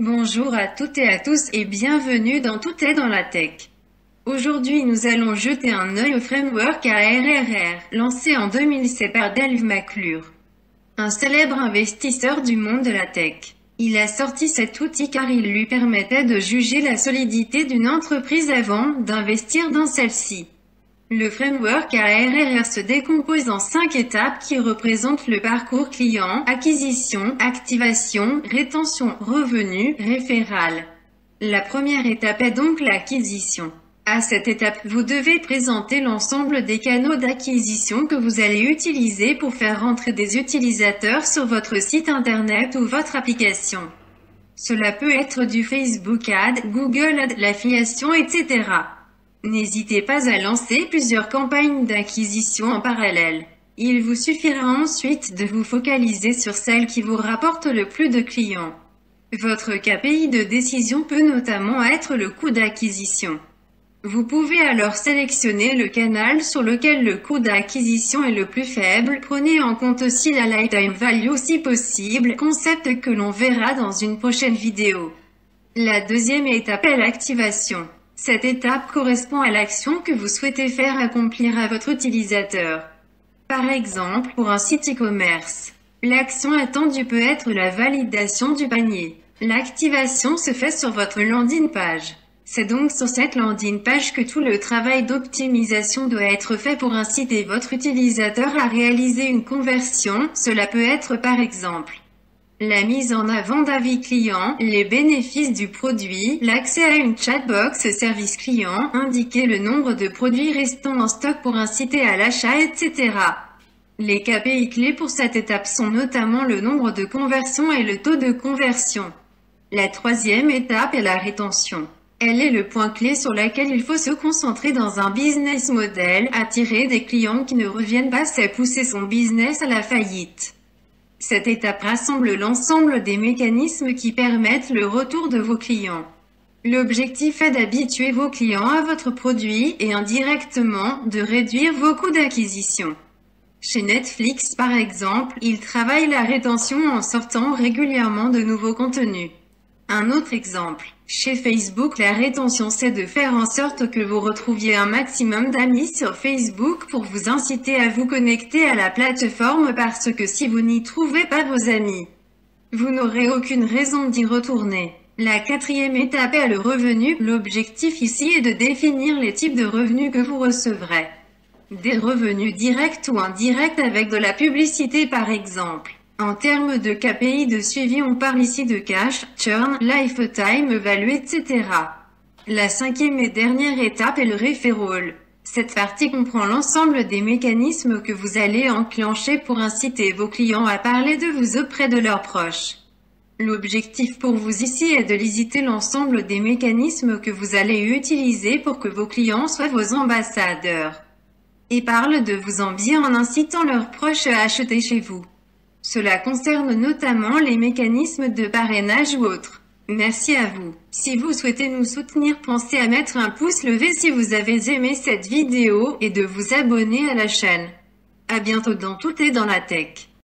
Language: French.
Bonjour à toutes et à tous et bienvenue dans Tout est dans la tech. Aujourd'hui nous allons jeter un œil au framework ARRR, lancé en 2007 par Dave McClure, un célèbre investisseur du monde de la tech. Il a sorti cet outil car il lui permettait de juger la solidité d'une entreprise avant d'investir dans celle-ci. Le framework ARRR se décompose en 5 étapes qui représentent le parcours client, acquisition, activation, rétention, revenu, référal. La première étape est donc l'acquisition. À cette étape, vous devez présenter l'ensemble des canaux d'acquisition que vous allez utiliser pour faire rentrer des utilisateurs sur votre site internet ou votre application. Cela peut être du Facebook Ads, Google Ads, l'affiliation, etc. N'hésitez pas à lancer plusieurs campagnes d'acquisition en parallèle. Il vous suffira ensuite de vous focaliser sur celles qui vous rapportent le plus de clients. Votre KPI de décision peut notamment être le coût d'acquisition. Vous pouvez alors sélectionner le canal sur lequel le coût d'acquisition est le plus faible. Prenez en compte aussi la lifetime value si possible, concept que l'on verra dans une prochaine vidéo. La deuxième étape est l'activation. Cette étape correspond à l'action que vous souhaitez faire accomplir à votre utilisateur. Par exemple, pour un site e-commerce, l'action attendue peut être la validation du panier. L'activation se fait sur votre landing page. C'est donc sur cette landing page que tout le travail d'optimisation doit être fait pour inciter votre utilisateur à réaliser une conversion. Cela peut être par exemple la mise en avant d'avis client, les bénéfices du produit, l'accès à une chatbox service client, indiquer le nombre de produits restants en stock pour inciter à l'achat, etc. Les KPI clés pour cette étape sont notamment le nombre de conversions et le taux de conversion. La troisième étape est la rétention. Elle est le point clé sur lequel il faut se concentrer dans un business model. Attirer des clients qui ne reviennent pas, c'est pousser son business à la faillite. Cette étape rassemble l'ensemble des mécanismes qui permettent le retour de vos clients. L'objectif est d'habituer vos clients à votre produit et indirectement de réduire vos coûts d'acquisition. Chez Netflix par exemple, ils travaillent la rétention en sortant régulièrement de nouveaux contenus. Un autre exemple. Chez Facebook, la rétention c'est de faire en sorte que vous retrouviez un maximum d'amis sur Facebook pour vous inciter à vous connecter à la plateforme parce que si vous n'y trouvez pas vos amis, vous n'aurez aucune raison d'y retourner. La quatrième étape est le revenu. L'objectif ici est de définir les types de revenus que vous recevrez. Des revenus directs ou indirects avec de la publicité par exemple. En termes de KPI de suivi, on parle ici de cash, churn, lifetime value, etc. La cinquième et dernière étape est le referral. Cette partie comprend l'ensemble des mécanismes que vous allez enclencher pour inciter vos clients à parler de vous auprès de leurs proches. L'objectif pour vous ici est de lisiter l'ensemble des mécanismes que vous allez utiliser pour que vos clients soient vos ambassadeurs et parlent de vous en bien en incitant leurs proches à acheter chez vous. Cela concerne notamment les mécanismes de parrainage ou autres. Merci à vous. Si vous souhaitez nous soutenir, pensez à mettre un pouce levé si vous avez aimé cette vidéo et de vous abonner à la chaîne. À bientôt dans Tout est dans la tech.